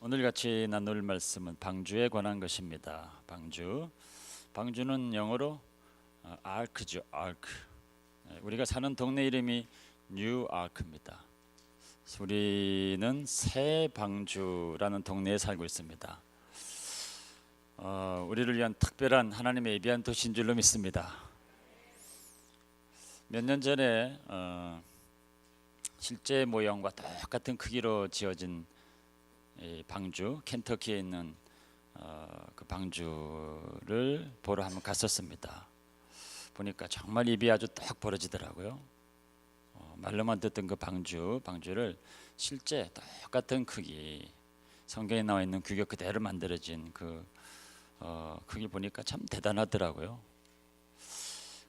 오늘 같이 나눌 말씀은 방주에 관한 것입니다. 방주는 영어로 아크죠. 아크. 우리가 사는 동네 이름이 뉴 아크입니다. 우리는 새 방주라는 동네에 살고 있습니다. 우리를 위한 특별한 하나님의 예비한 도시인 줄로 믿습니다. 몇 년 전에 실제 모형과 똑같은 크기로 지어진 이 방주, 켄터키에 있는 그 방주를 보러 한번 갔었습니다. 보니까 정말 입이 아주 딱 벌어지더라고요. 말로만 듣던 그 방주를 실제 똑같은 크기, 성경에 나와 있는 규격 그대로 만들어진 그 크기 보니까 참 대단하더라고요.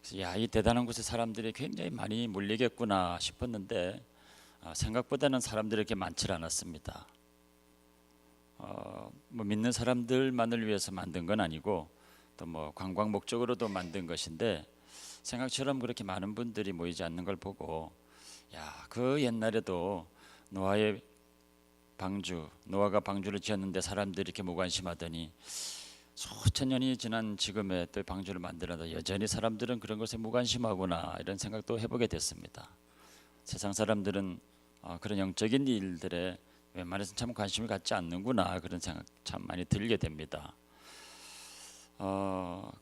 그래서 야, 이 대단한 곳에 사람들이 굉장히 많이 몰리겠구나 싶었는데 생각보다는 사람들이 이렇게 많지 않았습니다. 뭐 믿는 사람들만을 위해서 만든 건 아니고 또 뭐 관광 목적으로도 만든 것인데 생각처럼 그렇게 많은 분들이 모이지 않는 걸 보고 야, 그 옛날에도 노아가 방주를 지었는데 사람들이 이렇게 무관심하더니 수천 년이 지난 지금에 또 방주를 만들어도 여전히 사람들은 그런 것에 무관심하구나, 이런 생각도 해보게 됐습니다. 세상 사람들은 그런 영적인 일들에 웬만해서는 참 관심을 갖지 않는구나, 그런 생각 참 많이 들게 됩니다.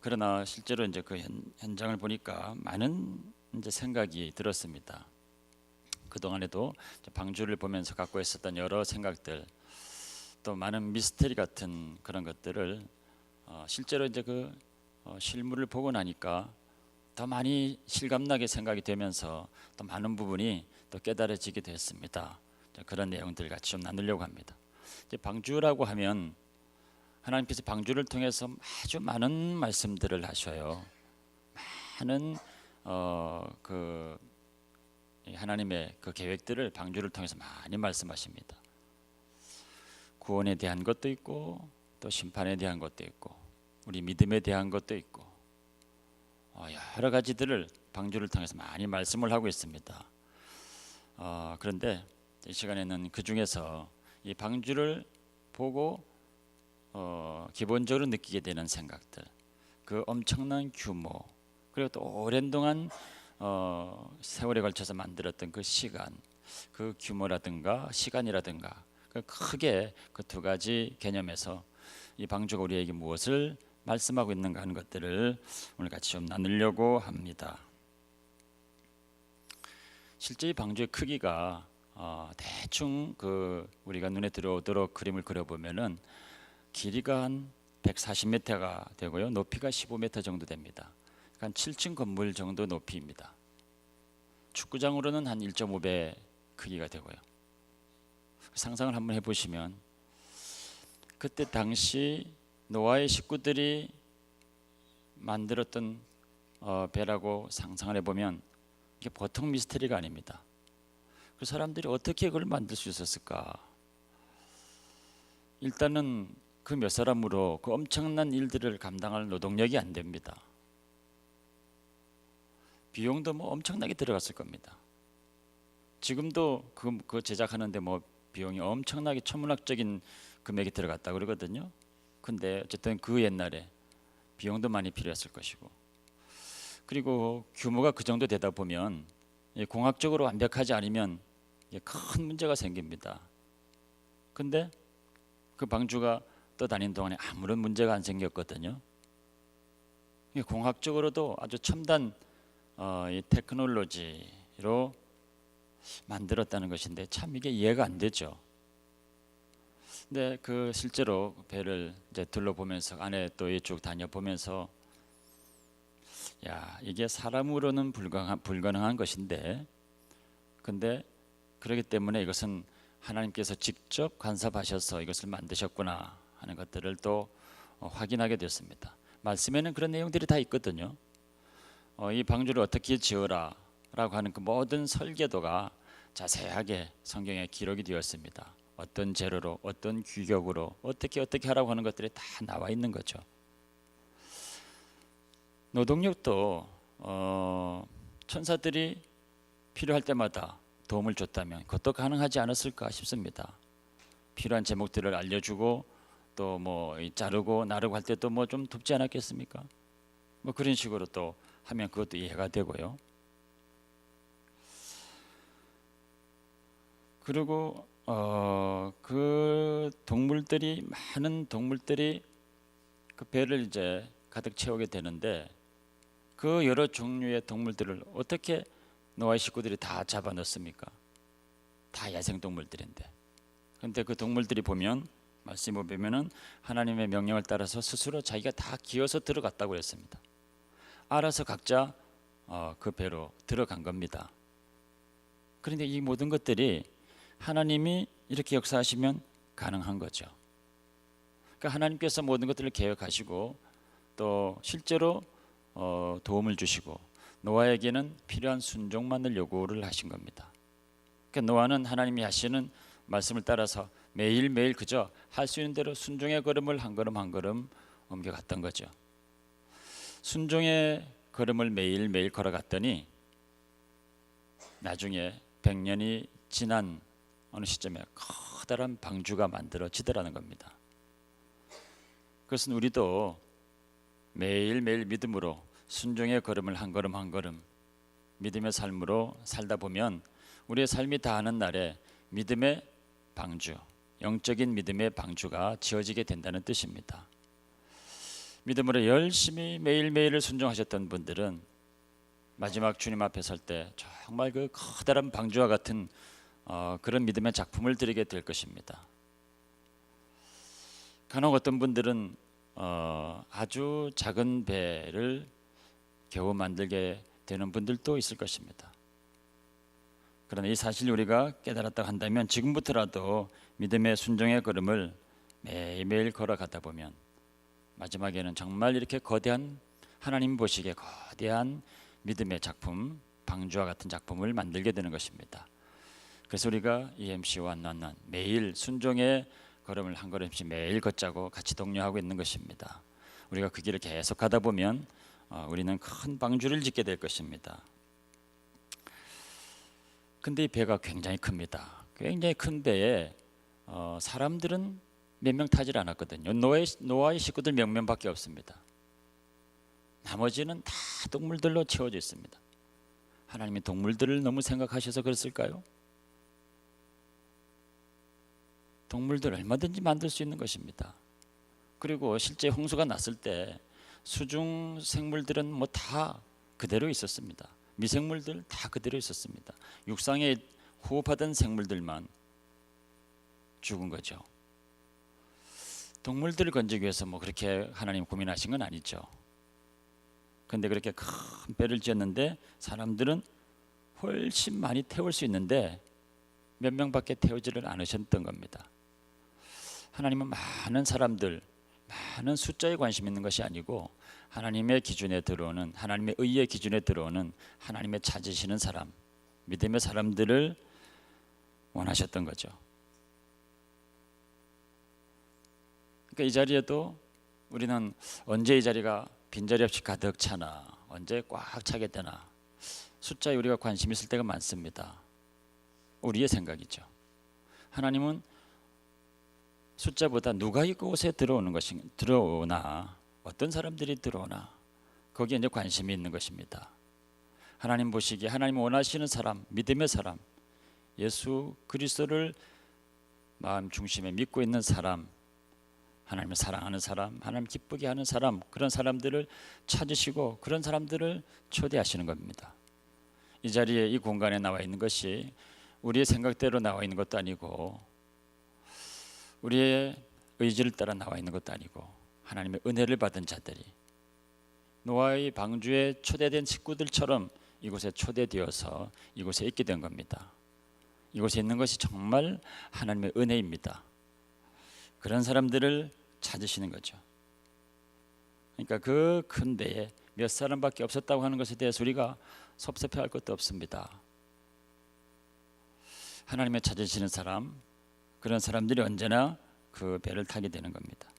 그러나 실제로 이제 그 현장을 보니까 많은 이제 생각이 들었습니다. 그 동안에도 방주를 보면서 갖고 있었던 여러 생각들, 또 많은 미스터리 같은 그런 것들을 실제로 이제 그 실물을 보고 나니까 더 많이 실감나게 생각이 되면서 또 많은 부분이 또 깨달아지게 됐습니다. 그런 내용들 같이 좀 나누려고 합니다. 이제 방주라고 하면 하나님께서 방주를 통해서 아주 많은 말씀들을 하셔요. 많은 그 하나님의 그 계획들을 방주를 통해서 많이 말씀하십니다. 구원에 대한 것도 있고 또 심판에 대한 것도 있고 우리 믿음에 대한 것도 있고 여러 가지들을 방주를 통해서 많이 말씀을 하고 있습니다. 그런데 이 시간에는 그 중에서 이 방주를 보고 기본적으로 느끼게 되는 생각들, 그 엄청난 규모, 그리고 또 오랜 동안 세월에 걸쳐서 만들었던 그 시간, 그 규모라든가 시간이라든가, 크게 그 두 가지 개념에서 이 방주가 우리에게 무엇을 말씀하고 있는가 하는 것들을 오늘 같이 좀 나누려고 합니다. 실제 이 방주의 크기가 대충 그 우리가 눈에 들어오도록 그림을 그려보면은 길이가 한 140m가 되고요, 높이가 15m 정도 됩니다. 한 7층 건물 정도 높이입니다. 축구장으로는 한 1.5배 크기가 되고요. 상상을 한번 해보시면 그때 당시 노아의 식구들이 만들었던 배라고 상상을 해보면 이게 보통 미스터리가 아닙니다. 그 사람들이 어떻게 그걸 만들 수 있었을까? 일단은 그 몇 사람으로 그 엄청난 일들을 감당할 노동력이 안 됩니다. 비용도 뭐 엄청나게 들어갔을 겁니다. 지금도 그 제작하는데 뭐 비용이 엄청나게 천문학적인 금액이 들어갔다 그러거든요. 근데 어쨌든 그 옛날에 비용도 많이 필요했을 것이고, 그리고 규모가 그 정도 되다 보면 공학적으로 완벽하지 않으면 큰 문제가 생깁니다. 근데 그 방주가 떠다닌 동안에 아무런 문제가 안 생겼거든요. 공학적으로도 아주 첨단 이 테크놀로지로 만들었다는 것인데 참 이게 이해가 안 되죠. 근데 그 실제로 배를 이제 둘러보면서 안에 또 쭉 다녀보면서 야, 이게 사람으로는 불가능한 것인데, 근데 그렇기 때문에 이것은 하나님께서 직접 간섭하셔서 이것을 만드셨구나 하는 것들을 또 확인하게 됐습니다. 말씀에는 그런 내용들이 다 있거든요. 이 방주를 어떻게 지어라 라고 하는 그 모든 설계도가 자세하게 성경에 기록이 되었습니다. 어떤 재료로, 어떤 규격으로 어떻게 하라고 하는 것들이 다 나와 있는 거죠. 노동력도 천사들이 필요할 때마다 도움을 줬다면 그것도 가능하지 않았을까 싶습니다. 필요한 제목들을 알려주고 또 뭐 자르고 나르고 할 때 또 뭐 좀 돕지 않았겠습니까? 뭐 그런 식으로 또 하면 그것도 이해가 되고요. 그리고 그 동물들이 많은 동물들이 그 배를 이제 가득 채우게 되는데 그 여러 종류의 동물들을 어떻게 노아의 식구들이 다 잡아 넣습니까? 다 야생 동물들인데. 근데 그 동물들이 보면 말씀을 보면은 하나님의 명령을 따라서 스스로 자기가 다 기어서 들어갔다고 했습니다. 알아서 각자 그 배로 들어간 겁니다. 그런데 이 모든 것들이 하나님이 이렇게 역사하시면 가능한 거죠. 그러니까 하나님께서 모든 것들을 계획하시고 또 실제로 도움을 주시고 노아에게는 필요한 순종만을 요구를 하신 겁니다. 그러니까 노아는 하나님이 하시는 말씀을 따라서 매일매일 그저 할 수 있는 대로 순종의 걸음을 한 걸음 한 걸음 옮겨갔던 거죠. 순종의 걸음을 매일매일 걸어갔더니 나중에 100년이 지난 어느 시점에 커다란 방주가 만들어지더라는 겁니다. 그것은 우리도 매일매일 믿음으로 순종의 걸음을 한 걸음 한 걸음 믿음의 삶으로 살다 보면 우리의 삶이 다하는 날에 믿음의 방주, 영적인 믿음의 방주가 지어지게 된다는 뜻입니다. 믿음으로 열심히 매일매일을 순종하셨던 분들은 마지막 주님 앞에 설 때 정말 그 커다란 방주와 같은 그런 믿음의 작품을 드리게 될 것입니다. 간혹 어떤 분들은 아주 작은 배를 겨우 만들게 되는 분들도 있을 것입니다. 그러나 이 사실 우리가 깨달았다고 한다면 지금부터라도 믿음의 순종의 걸음을 매일매일 걸어가다 보면 마지막에는 정말 이렇게 거대한 하나님 보시기에 거대한 믿음의 작품, 방주와 같은 작품을 만들게 되는 것입니다. 그래서 우리가 EMC와 난난 매일 순종의 걸음을 한 걸음씩 매일 걷자고 같이 독려하고 있는 것입니다. 우리가 그 길을 계속 가다 보면 우리는 큰 방주를 짓게 될 것입니다. 근데 이 배가 굉장히 큽니다. 굉장히 큰 배에 사람들은 몇 명 타질 않았거든요. 노아의 식구들 몇 명밖에 없습니다. 나머지는 다 동물들로 채워져 있습니다. 하나님이 동물들을 너무 생각하셔서 그랬을까요? 동물들 얼마든지 만들 수 있는 것입니다. 그리고 실제 홍수가 났을 때 수중 생물들은 뭐 다 그대로 있었습니다. 미생물들 다 그대로 있었습니다. 육상에 호흡하던 생물들만 죽은 거죠. 동물들을 건지기 위해서 뭐 그렇게 하나님 고민하신 건 아니죠. 근데 그렇게 큰 배를 지었는데 사람들은 훨씬 많이 태울 수 있는데 몇 명밖에 태우지를 않으셨던 겁니다. 하나님은 많은 사람들, 많은 숫자에 관심 있는 것이 아니고 하나님의 기준에 들어오는, 하나님의 의의 기준에 들어오는 하나님의 찾으시는 사람, 믿음의 사람들을 원하셨던 거죠. 그러니까 이 자리에도 우리는 언제 이 자리가 빈자리 없이 가득 차나, 언제 꽉 차게 되나, 숫자에 우리가 관심 있을 때가 많습니다. 우리의 생각이죠. 하나님은 숫자보다 누가 이곳에 들어오나, 어떤 사람들이 들어오나, 거기에 이제 관심이 있는 것입니다. 하나님 보시기에 하나님 원하시는 사람, 믿음의 사람, 예수 그리스도를 마음 중심에 믿고 있는 사람, 하나님을 사랑하는 사람, 하나님 기쁘게 하는 사람, 그런 사람들을 찾으시고 그런 사람들을 초대하시는 겁니다. 이 자리에, 이 공간에 나와 있는 것이 우리의 생각대로 나와 있는 것도 아니고 우리의 의지를 따라 나와 있는 것도 아니고 하나님의 은혜를 받은 자들이 노아의 방주에 초대된 식구들처럼 이곳에 초대되어서 이곳에 있게 된 겁니다. 이곳에 있는 것이 정말 하나님의 은혜입니다. 그런 사람들을 찾으시는 거죠. 그러니까 그 큰 데에 몇 사람밖에 없었다고 하는 것에 대해서 우리가 섭섭해할 것도 없습니다. 하나님의 찾으시는 사람, 그런 사람들이 언제나 그 배를 타게 되는 겁니다.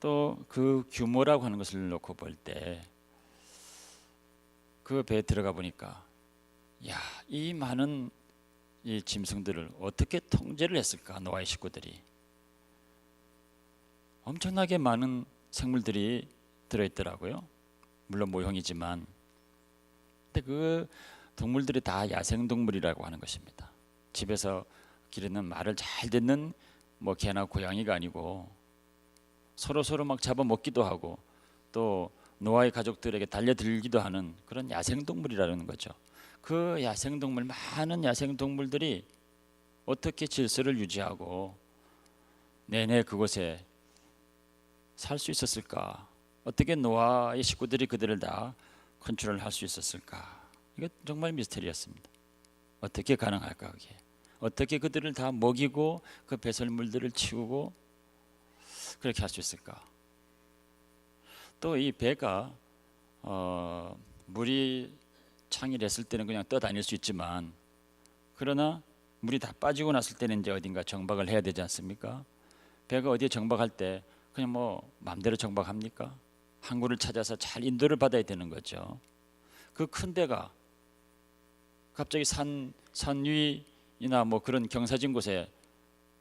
또 그 규모라고 하는 것을 놓고 볼 때 그 배에 들어가 보니까 이 많은 이 짐승들을 어떻게 통제를 했을까? 노아의 식구들이. 엄청나게 많은 생물들이 들어있더라고요. 물론 모형이지만. 근데 그 동물들이 다 야생동물이라고 하는 것입니다. 집에서 기르는 말을 잘 듣는 뭐 개나 고양이가 아니고 서로 막 잡아먹기도 하고 또 노아의 가족들에게 달려들기도 하는 그런 야생동물이라는 거죠. 그 야생동물, 많은 야생동물들이 어떻게 질서를 유지하고 내내 그곳에 살 수 있었을까? 어떻게 노아의 식구들이 그들을 다 컨트롤할 수 있었을까? 이게 정말 미스터리였습니다. 어떻게 가능할까 그게? 어떻게 그들을 다 먹이고 그 배설물들을 치우고 그렇게 할 수 있을까? 또 이 배가 물이 창이랬을 때는 그냥 떠다닐 수 있지만 그러나 물이 다 빠지고 났을 때는 이제 어딘가 정박을 해야 되지 않습니까? 배가 어디에 정박할 때 그냥 뭐 마음대로 정박합니까? 항구를 찾아서 잘 인도를 받아야 되는 거죠. 그 큰 배가 갑자기 산 위나 뭐 그런 경사진 곳에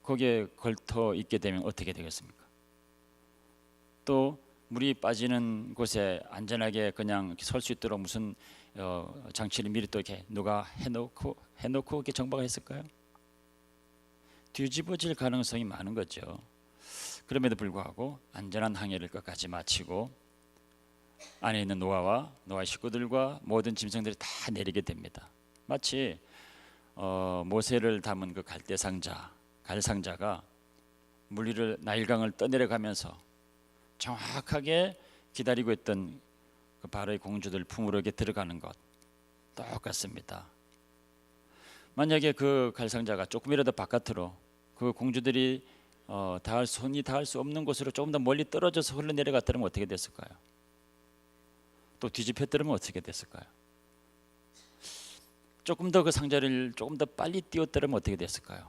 거기에 걸터 있게 되면 어떻게 되겠습니까? 또 물이 빠지는 곳에 안전하게 그냥 설 수 있도록 무슨 장치를 미리 또 이렇게 누가 해놓고 이렇게 정박을 했을까요? 뒤집어질 가능성이 많은 거죠. 그럼에도 불구하고 안전한 항해를 끝까지 마치고 안에 있는 노아와 노아의 식구들과 모든 짐승들이 다 내리게 됩니다. 마치 모세를 담은 그 갈상자가 물 위를 나일강을 떠내려가면서 정확하게 기다리고 있던 그 바로의 공주들 품으로 들어가는 것 똑같습니다. 만약에 그 갈상자가 조금이라도 바깥으로 그 공주들이 손이 닿을 수 없는 곳으로 조금 더 멀리 떨어져서 흘러내려갔다면 어떻게 됐을까요? 또 뒤집혔더라면 어떻게 됐을까요? 조금 더 그 상자를 조금 더 빨리 띄웠더라면 어떻게 됐을까요?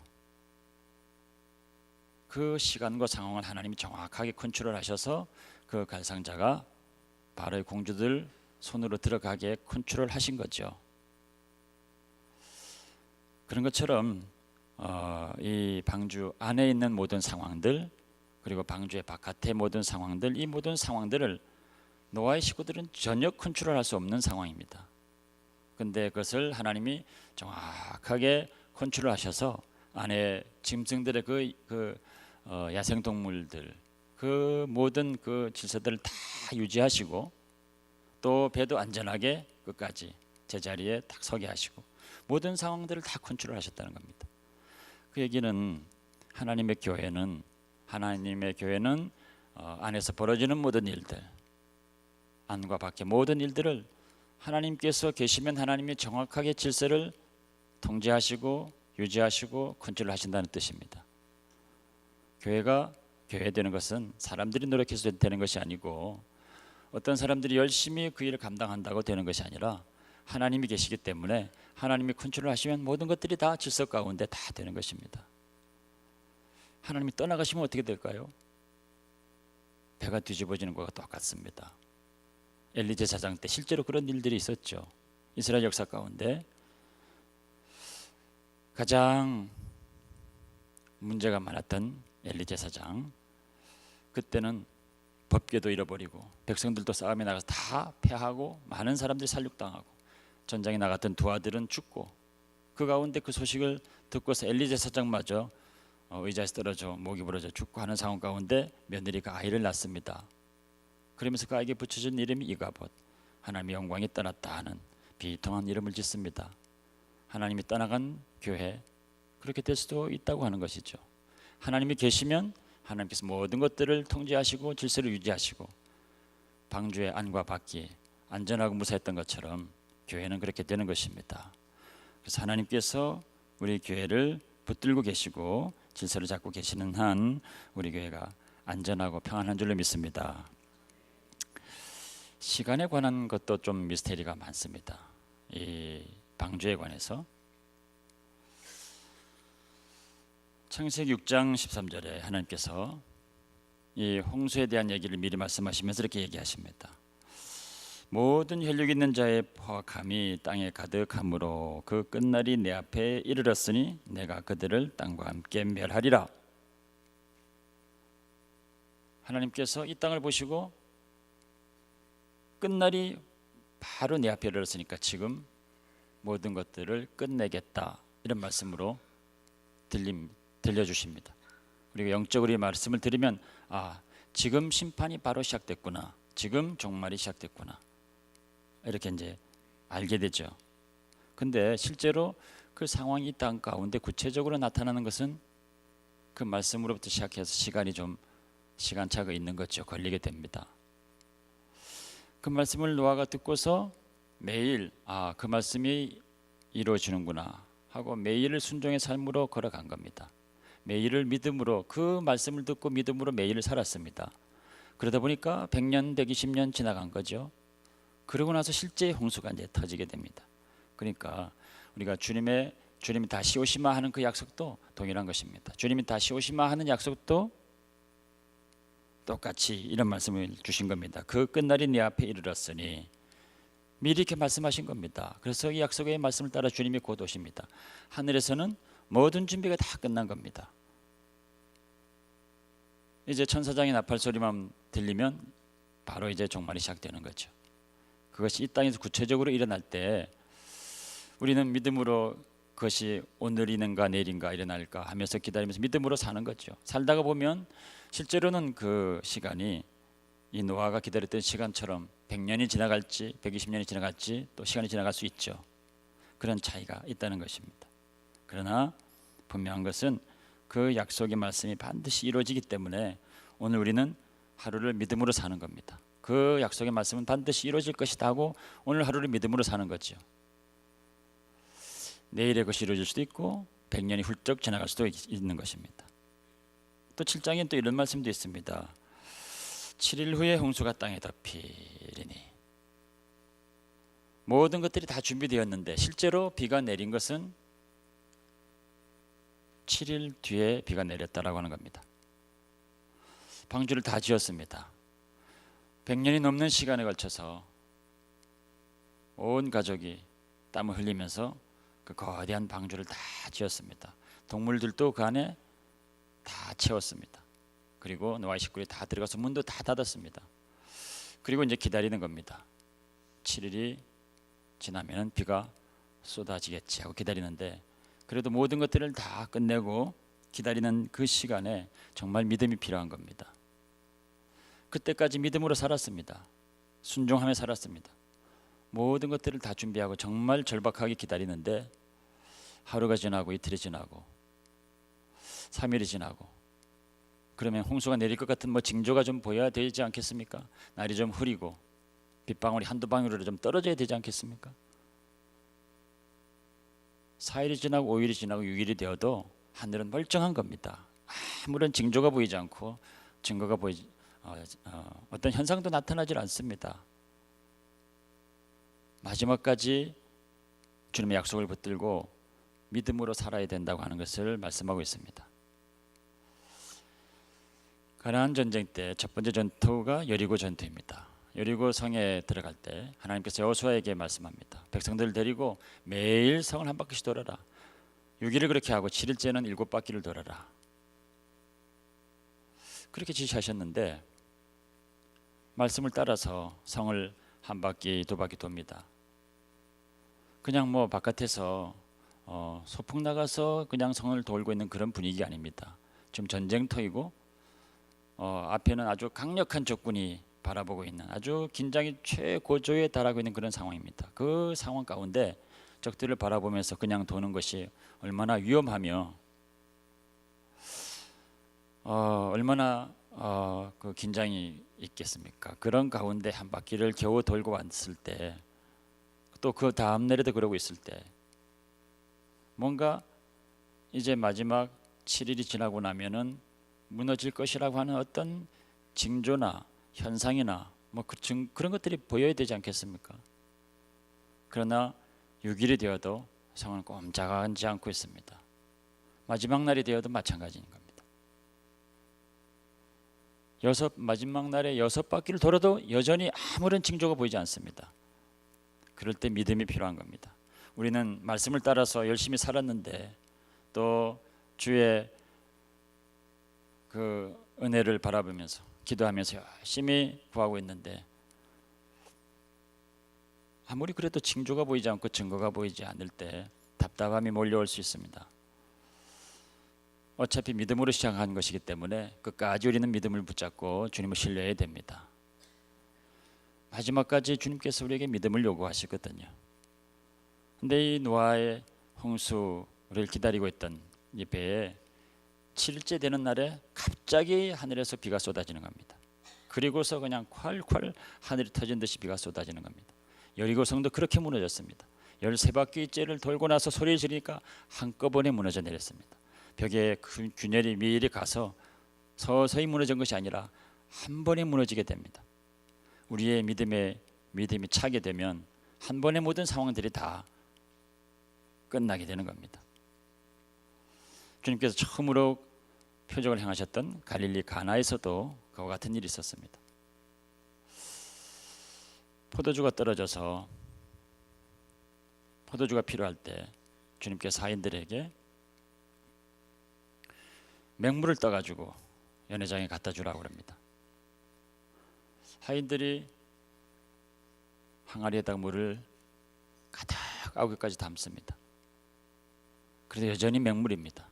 그 시간과 상황을 하나님이 정확하게 컨트롤하셔서 그 갈상자가 바로의 공주들 손으로 들어가게 컨트롤 하신 거죠. 그런 것처럼 이 방주 안에 있는 모든 상황들 그리고 방주의 바깥의 모든 상황들, 이 모든 상황들을 노아의 식구들은 전혀 컨트롤할 수 없는 상황입니다. 근데 그것을 하나님이 정확하게 컨트롤하셔서 안에 짐승들의 야생동물들 그 모든 그 질서들을 다 유지하시고 또 배도 안전하게 끝까지 제자리에 딱 서게 하시고 모든 상황들을 다 컨트롤하셨다는 겁니다. 그 얘기는 하나님의 교회는 안에서 벌어지는 모든 일들, 안과 밖의 모든 일들을 하나님께서 계시면 하나님이 정확하게 질서를 통제하시고 유지하시고 컨트롤하신다는 뜻입니다. 교회가 교회 되는 것은 사람들이 노력해서 되는 것이 아니고 어떤 사람들이 열심히 그 일을 감당한다고 되는 것이 아니라 하나님이 계시기 때문에 하나님이 컨트롤하시면 모든 것들이 다 질서 가운데 다 되는 것입니다. 하나님이 떠나가시면 어떻게 될까요? 배가 뒤집어지는 것과 똑같습니다. 엘리 제사장 때 실제로 그런 일들이 있었죠. 이스라엘 역사 가운데 가장 문제가 많았던 엘리 제사장, 그때는 법궤도 잃어버리고 백성들도 싸움에 나가서 다 패하고 많은 사람들이 살육당하고 전장에 나갔던 두 아들은 죽고 그 가운데 그 소식을 듣고서 엘리 제사장마저 의자에서 떨어져 목이 부러져 죽고 하는 상황 가운데 며느리가 아이를 낳습니다. 그러면서 그 아이에게 붙여준 이름이 이가봇, 하나님의 영광이 떠났다 하는 비통한 이름을 짓습니다. 하나님이 떠나간 교회, 그렇게 될 수도 있다고 하는 것이죠. 하나님이 계시면 하나님께서 모든 것들을 통제하시고 질서를 유지하시고 방주의 안과 밖이 안전하고 무사했던 것처럼 교회는 그렇게 되는 것입니다. 그래서 하나님께서 우리 교회를 붙들고 계시고 질서를 잡고 계시는 한 우리 교회가 안전하고 평안한 줄로 믿습니다. 시간에 관한 것도 좀 미스테리가 많습니다. 이 방주에 관해서 창세기 6장 13절에 하나님께서 이 홍수에 대한 얘기를 미리 말씀하시면서 이렇게 얘기하십니다. 모든 혈육 있는 자의 포악함이 땅에 가득함으로 그 끝날이 내 앞에 이르렀으니 내가 그들을 땅과 함께 멸하리라. 하나님께서 이 땅을 보시고 끝날이 바로 내 앞에 이르렀으니까 지금 모든 것들을 끝내겠다, 이런 말씀으로 들려주십니다. 그리고 영적으로 이 말씀을 들으면 지금 심판이 바로 시작됐구나, 지금 종말이 시작됐구나, 이렇게 이제 알게 되죠. 근데 실제로 그 상황이 이 땅 가운데 구체적으로 나타나는 것은 그 말씀으로부터 시작해서 시간차가 있는 거죠. 걸리게 됩니다. 그 말씀을 노아가 듣고서 매일 그 말씀이 이루어지는구나 하고 매일을 순종의 삶으로 걸어간 겁니다. 매일을 믿음으로, 그 말씀을 듣고 믿음으로 매일을 살았습니다. 그러다 보니까 100년, 120년 지나간 거죠. 그러고 나서 실제 홍수가 이제 터지게 됩니다. 그러니까 우리가 주님이 다시 오시마 하는 그 약속도 동일한 것입니다. 주님이 다시 오시마 하는 약속도 똑같이 이런 말씀을 주신 겁니다. 그 끝날이 네 앞에 이르렀으니, 미리 이렇게 말씀하신 겁니다. 그래서 이 약속의 말씀을 따라 주님이 곧 오십니다. 하늘에서는 모든 준비가 다 끝난 겁니다. 이제 천사장의 나팔 소리만 들리면 바로 이제 종말이 시작되는 거죠. 그것이 이 땅에서 구체적으로 일어날 때 우리는 믿음으로 그것이 오늘이는가 내일인가 일어날까 하면서 기다리면서 믿음으로 사는 거죠. 살다가 보면 실제로는 그 시간이 이 노아가 기다렸던 시간처럼 100년이 지나갈지 120년이 지나갈지 또 시간이 지나갈 수 있죠. 그런 차이가 있다는 것입니다. 그러나 분명한 것은 그 약속의 말씀이 반드시 이루어지기 때문에 오늘 우리는 하루를 믿음으로 사는 겁니다. 그 약속의 말씀은 반드시 이루어질 것이다 하고 오늘 하루를 믿음으로 사는 거죠. 내일의 것이 이루어질 수도 있고 100년이 훌쩍 지나갈 수도 있는 것입니다. 또 7장엔 또 이런 말씀도 있습니다. 7일 후에 홍수가 땅에 덮이리니. 모든 것들이 다 준비되었는데 실제로 비가 내린 것은 7일 뒤에 비가 내렸다라고 하는 겁니다. 방주를 다 지었습니다. 100년이 넘는 시간에 걸쳐서 온 가족이 땀을 흘리면서 그 거대한 방주를 다 지었습니다. 동물들도 그 안에 다 채웠습니다. 그리고 노아의 식구들이 다 들어가서 문도 다 닫았습니다. 그리고 이제 기다리는 겁니다. 7일이 지나면 비가 쏟아지겠지 하고 기다리는데, 그래도 모든 것들을 다 끝내고 기다리는 그 시간에 정말 믿음이 필요한 겁니다. 그때까지 믿음으로 살았습니다. 순종하며 살았습니다. 모든 것들을 다 준비하고 정말 절박하게 기다리는데 하루가 지나고 이틀이 지나고 3일이 지나고 그러면 홍수가 내릴 것 같은 징조가 좀 보여야 되지 않겠습니까? 날이 좀 흐리고 빗방울이 한두 방울으로 좀 떨어져야 되지 않겠습니까? 4일이 지나고 5일이 지나고 6일이 되어도 하늘은 멀쩡한 겁니다. 아무런 징조가 보이지 않고 증거가 보이지 어떤 현상도 나타나질 않습니다. 마지막까지 주님의 약속을 붙들고 믿음으로 살아야 된다고 하는 것을 말씀하고 있습니다. 가나안 전쟁 때 첫 번째 전투가 여리고 전투입니다. 여리고 성에 들어갈 때 하나님께서 여호수아에게 말씀합니다. 백성들을 데리고 매일 성을 한 바퀴씩 돌아라. 6일을 그렇게 하고 7일째는 7바퀴를 돌아라. 그렇게 지시하셨는데 말씀을 따라서 성을 한 바퀴 두 바퀴 돕니다. 그냥 바깥에서 소풍 나가서 그냥 성을 돌고 있는 그런 분위기 아닙니다. 지금 전쟁터이고 앞에는 아주 강력한 적군이 바라보고 있는 아주 긴장이 최고조에 달하고 있는 그런 상황입니다. 그 상황 가운데 적들을 바라보면서 그냥 도는 것이 얼마나 위험하며 얼마나 그 긴장이 있겠습니까? 그런 가운데 한 바퀴를 겨우 돌고 왔을 때, 또 그 다음 날에도 그러고 있을 때 뭔가 이제 마지막 7일이 지나고 나면은 무너질 것이라고 하는 어떤 징조나 현상이나 그런 것들이 보여야 되지 않겠습니까? 그러나 6일이 되어도 성은 꼼짝하지 않고 있습니다. 마지막 날이 되어도 마찬가지인 겁니다. 마지막 날에 6바퀴를 돌아도 여전히 아무런 징조가 보이지 않습니다. 그럴 때 믿음이 필요한 겁니다. 우리는 말씀을 따라서 열심히 살았는데 또 주의 그 은혜를 바라보면서 기도하면서 열심히 구하고 있는데 아무리 그래도 징조가 보이지 않고 증거가 보이지 않을 때 답답함이 몰려올 수 있습니다. 어차피 믿음으로 시작한 것이기 때문에 끝까지 우리는 믿음을 붙잡고 주님을 신뢰해야 됩니다. 마지막까지 주님께서 우리에게 믿음을 요구하시거든요. 근데 이 노아의 홍수를 기다리고 있던 이 배에 7일째 되는 날에 갑자기 하늘에서 비가 쏟아지는 겁니다. 그리고서 그냥 콸콸 하늘이 터진 듯이 비가 쏟아지는 겁니다. 여리고 성도 그렇게 무너졌습니다. 13바퀴째를 돌고 나서 소리를 지르니까 한꺼번에 무너져 내렸습니다. 벽에 균열이 미리 가서 서서히 무너진 것이 아니라 한 번에 무너지게 됩니다. 우리의 믿음이 차게 되면 한 번에 모든 상황들이 다 끝나게 되는 겁니다. 주님께서 처음으로 표적을 행하셨던 갈릴리 가나에서도 그와 같은 일이 있었습니다. 포도주가 떨어져서 포도주가 필요할 때 주님께서 하인들에게 맹물을 떠가지고 연회장에 갖다 주라고 합니다. 하인들이 항아리에다가 물을 가득 아우기까지 담습니다. 그래도 여전히 맹물입니다.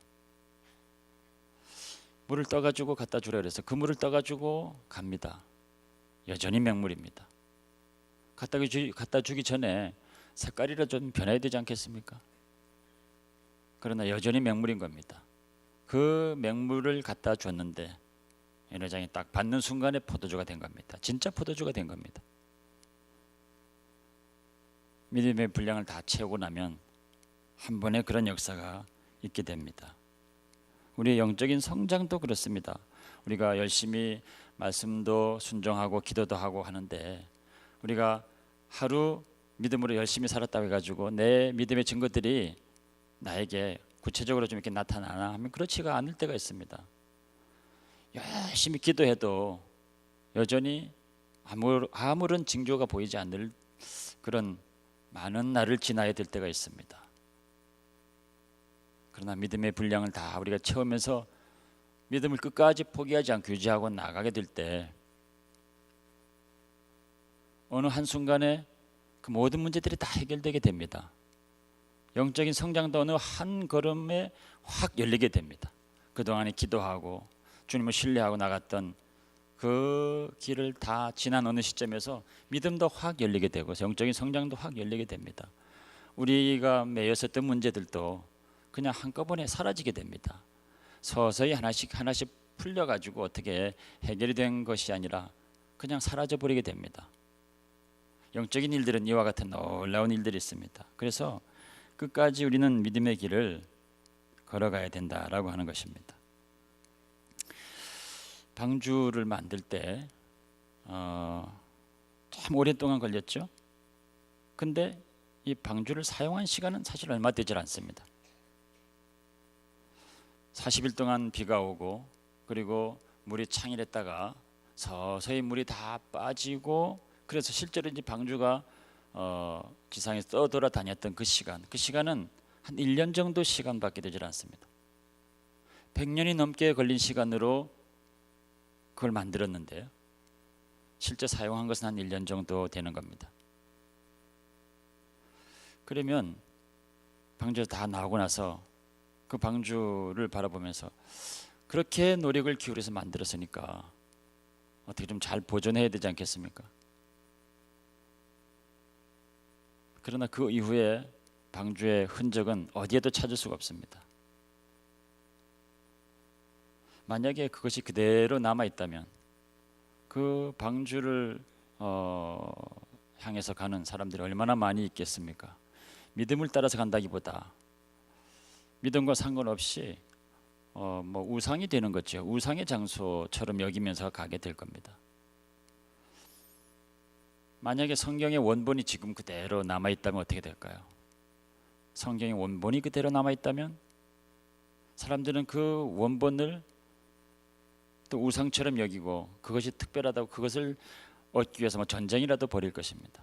물을 떠가지고 갖다 주라 그래서 그 물을 떠가지고 갑니다. 여전히 맹물입니다. 갖다 주기 전에 색깔이라 좀 변해야 되지 않겠습니까? 그러나 여전히 맹물인 겁니다. 그 맹물을 갖다 줬는데 연회장이 딱 받는 순간에 포도주가 된 겁니다. 진짜 포도주가 된 겁니다. 믿음의 분량을 다 채우고 나면 한 번에 그런 역사가 있게 됩니다. 우리의 영적인 성장도 그렇습니다. 우리가 열심히 말씀도 순종하고 기도도 하고 하는데 우리가 하루 믿음으로 열심히 살았다고 해가지고 내 믿음의 증거들이 나에게 구체적으로 좀 이렇게 나타나나 하면 그렇지가 않을 때가 있습니다. 열심히 기도해도 여전히 아무런 징조가 보이지 않을 그런 많은 날을 지나야 될 때가 있습니다. 그러나 믿음의 분량을 다 우리가 채우면서 믿음을 끝까지 포기하지 않고 유지하고 나가게 될 때 어느 한순간에 그 모든 문제들이 다 해결되게 됩니다. 영적인 성장도 어느 한 걸음에 확 열리게 됩니다. 그동안에 기도하고 주님을 신뢰하고 나갔던 그 길을 다 지난 어느 시점에서 믿음도 확 열리게 되고 영적인 성장도 확 열리게 됩니다. 우리가 매였었던 문제들도 그냥 한꺼번에 사라지게 됩니다. 서서히 하나씩 풀려가지고 어떻게 해결이 된 것이 아니라 그냥 사라져버리게 됩니다. 영적인 일들은 이와 같은 놀라운 일들이 있습니다. 그래서 끝까지 우리는 믿음의 길을 걸어가야 된다라고 하는 것입니다. 방주를 만들 때 참 오랫동안 걸렸죠. 근데 이 방주를 사용한 시간은 사실 얼마 되질 않습니다. 40일 동안 비가 오고 그리고 물이 창일했다가 서서히 물이 다 빠지고 그래서 실제로 이제 방주가 지상에서 떠돌아다녔던 그 시간은 한 1년 정도 시간밖에 되질 않습니다. 100년이 넘게 걸린 시간으로 그걸 만들었는데요. 실제 사용한 것은 한 1년 정도 되는 겁니다. 그러면 방주에서 다 나오고 나서 그 방주를 바라보면서 그렇게 노력을 기울여서 만들었으니까 어떻게 좀 잘 보존해야 되지 않겠습니까? 그러나 그 이후에 방주의 흔적은 어디에도 찾을 수가 없습니다. 만약에 그것이 그대로 남아있다면 그 방주를 향해서 가는 사람들이 얼마나 많이 있겠습니까? 믿음을 따라서 간다기보다 믿음과 상관없이 뭐 우상이 되는 거죠. 우상의 장소처럼 여기면서 가게 될 겁니다. 만약에 성경의 원본이 지금 그대로 남아있다면 어떻게 될까요? 성경의 원본이 그대로 남아있다면 사람들은 그 원본을 또 것도 우상처럼 여기고 그것이 특별하다고 그것을 얻기 위해서 뭐 전쟁이라도 벌일 것입니다.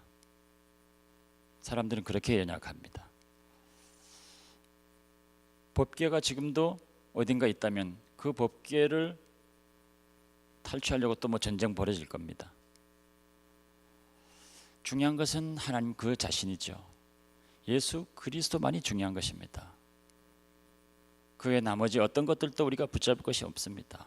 사람들은 그렇게 연약합니다. 법궤가 지금도 어딘가 있다면 그 법궤를 탈취하려고 또 뭐 전쟁 벌어질 겁니다. 중요한 것은 하나님 그 자신이죠. 예수 그리스도만이 중요한 것입니다. 그 외 나머지 어떤 것들도 우리가 붙잡을 것이 없습니다.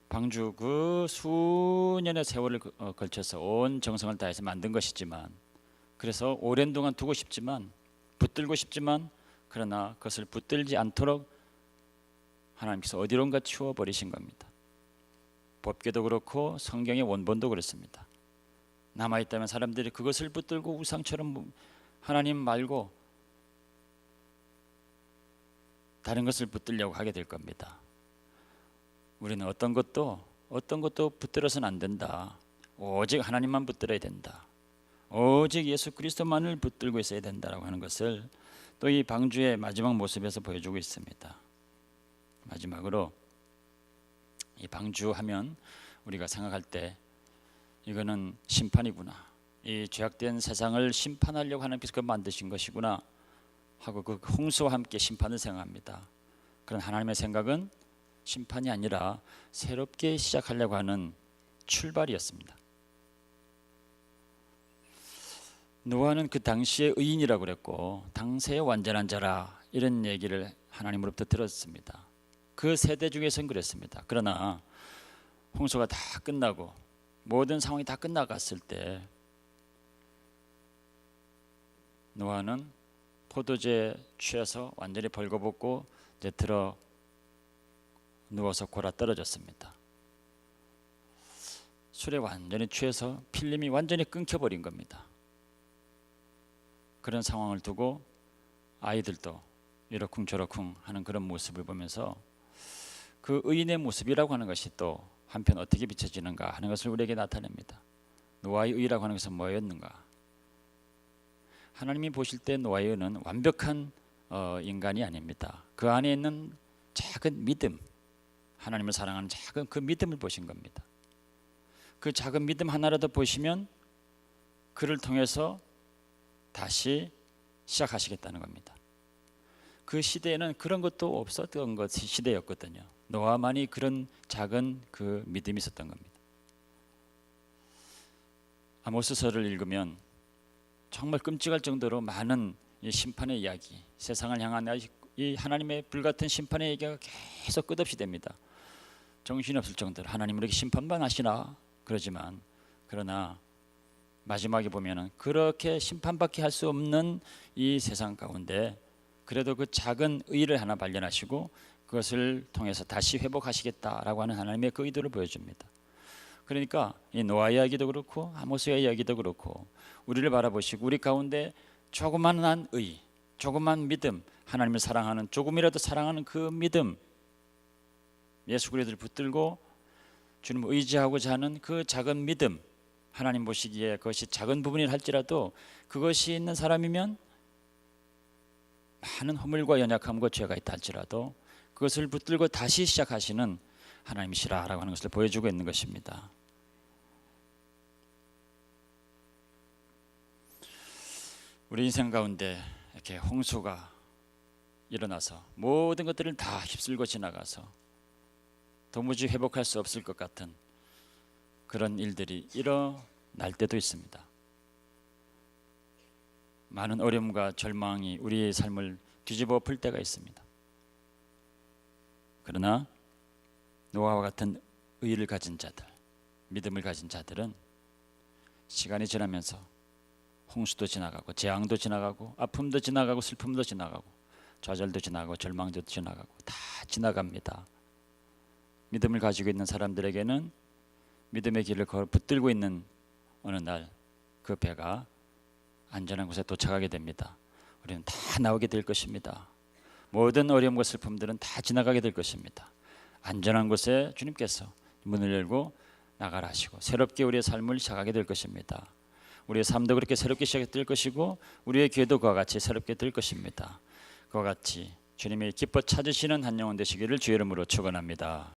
방주 그 수년의 세월을 걸쳐서 온 정성을 다해서 만든 것이지만, 그래서 오랜 동안 두고 싶지만, 붙들고 싶지만, 그러나 그것을 붙들지 않도록 하나님께서 어디론가 치워버리신 겁니다. 법궤도 그렇고 성경의 원본도 그렇습니다. 남아있다면 사람들이 그것을 붙들고 우상처럼 하나님 말고 다른 것을 붙들려고 하게 될 겁니다. 우리는 어떤 것도 붙들어서는 안 된다. 오직 하나님만 붙들어야 된다. 오직 예수 그리스도만을 붙들고 있어야 된다라고 하는 것을 또 이 방주의 마지막 모습에서 보여주고 있습니다. 마지막으로 이 방주하면 우리가 생각할 때 이거는 심판이구나, 이 죄악된 세상을 심판하려고 하나님께서 그걸 만드신 것이구나 하고 그 홍수와 함께 심판을 생각합니다. 그런 하나님의 생각은 심판이 아니라 새롭게 시작하려고 하는 출발이었습니다. 노아는 그 당시의 의인이라고 그랬고 당세의 완전한 자라 이런 얘기를 하나님으로부터 들었습니다. 그 세대 중에서는 그랬습니다. 그러나 홍수가 다 끝나고 모든 상황이 다 끝나갔을 때 노아는 포도주에 취해서 완전히 벌거벗고 이제 들어 누워서 골아 떨어졌습니다. 술에 완전히 취해서 필름이 완전히 끊겨버린 겁니다. 그런 상황을 두고 아이들도 이러쿵저러쿵 하는 그런 모습을 보면서 그 의인의 모습이라고 하는 것이 또 한편 어떻게 비춰지는가 하는 것을 우리에게 나타냅니다. 노아의 의라고 하는 것은 뭐였는가? 하나님이 보실 때 노아의 의는 완벽한 인간이 아닙니다. 그 안에 있는 작은 믿음, 하나님을 사랑하는 작은 그 믿음을 보신 겁니다. 그 작은 믿음 하나라도 보시면 그를 통해서 다시 시작하시겠다는 겁니다. 그 시대에는 그런 것도 없었던 것이 시대였거든요. 노아만이 그런 작은 그 믿음이 있었던 겁니다. 아모스서를 읽으면 정말 끔찍할 정도로 많은 이 심판의 이야기, 세상을 향한 이 하나님의 불같은 심판의 얘기가 계속 끝없이 됩니다. 정신이 없을 정도로 하나님 우리에게 심판만 하시나 그러지만, 그러나 마지막에 보면은 그렇게 심판밖에 할 수 없는 이 세상 가운데 그래도 그 작은 의를 하나 발견하시고 그것을 통해서 다시 회복하시겠다라고 하는 하나님의 그 의도를 보여줍니다. 그러니까 이 노아 이야기도 그렇고 아모스의 이야기도 그렇고 우리를 바라보시고 우리 가운데 조그만한 의, 조그만 믿음, 하나님을 사랑하는 조금이라도 사랑하는 그 믿음, 예수 그리스도를 붙들고 주님을 의지하고자 하는 그 작은 믿음, 하나님 보시기에 그것이 작은 부분이라 할지라도 그것이 있는 사람이면 많은 허물과 연약함과 죄가 있다 할지라도 그것을 붙들고 다시 시작하시는 하나님이시라라고 하는 것을 보여주고 있는 것입니다. 우리 인생 가운데 이렇게 홍수가 일어나서 모든 것들을 다 휩쓸고 지나가서 도무지 회복할 수 없을 것 같은 그런 일들이 일어날 때도 있습니다. 많은 어려움과 절망이 우리의 삶을 뒤집어 엎을 때가 있습니다. 그러나 노아와 같은 의를 가진 자들, 믿음을 가진 자들은 시간이 지나면서 홍수도 지나가고 재앙도 지나가고 아픔도 지나가고 슬픔도 지나가고 좌절도 지나가고 절망도 지나가고 다 지나갑니다. 믿음을 가지고 있는 사람들에게는 믿음의 길을 붙들고 있는 어느 날 그 배가 안전한 곳에 도착하게 됩니다. 우리는 다 나오게 될 것입니다. 모든 어려움과 슬픔들은 다 지나가게 될 것입니다. 안전한 곳에 주님께서 문을 열고 나가라 하시고 새롭게 우리의 삶을 시작하게 될 것입니다. 우리의 삶도 그렇게 새롭게 시작될 것이고 우리의 기회도 그와 같이 새롭게 될 것입니다. 그와 같이 주님이 기뻐 찾으시는 한 영혼 되시기를 주의 이름으로 축원합니다.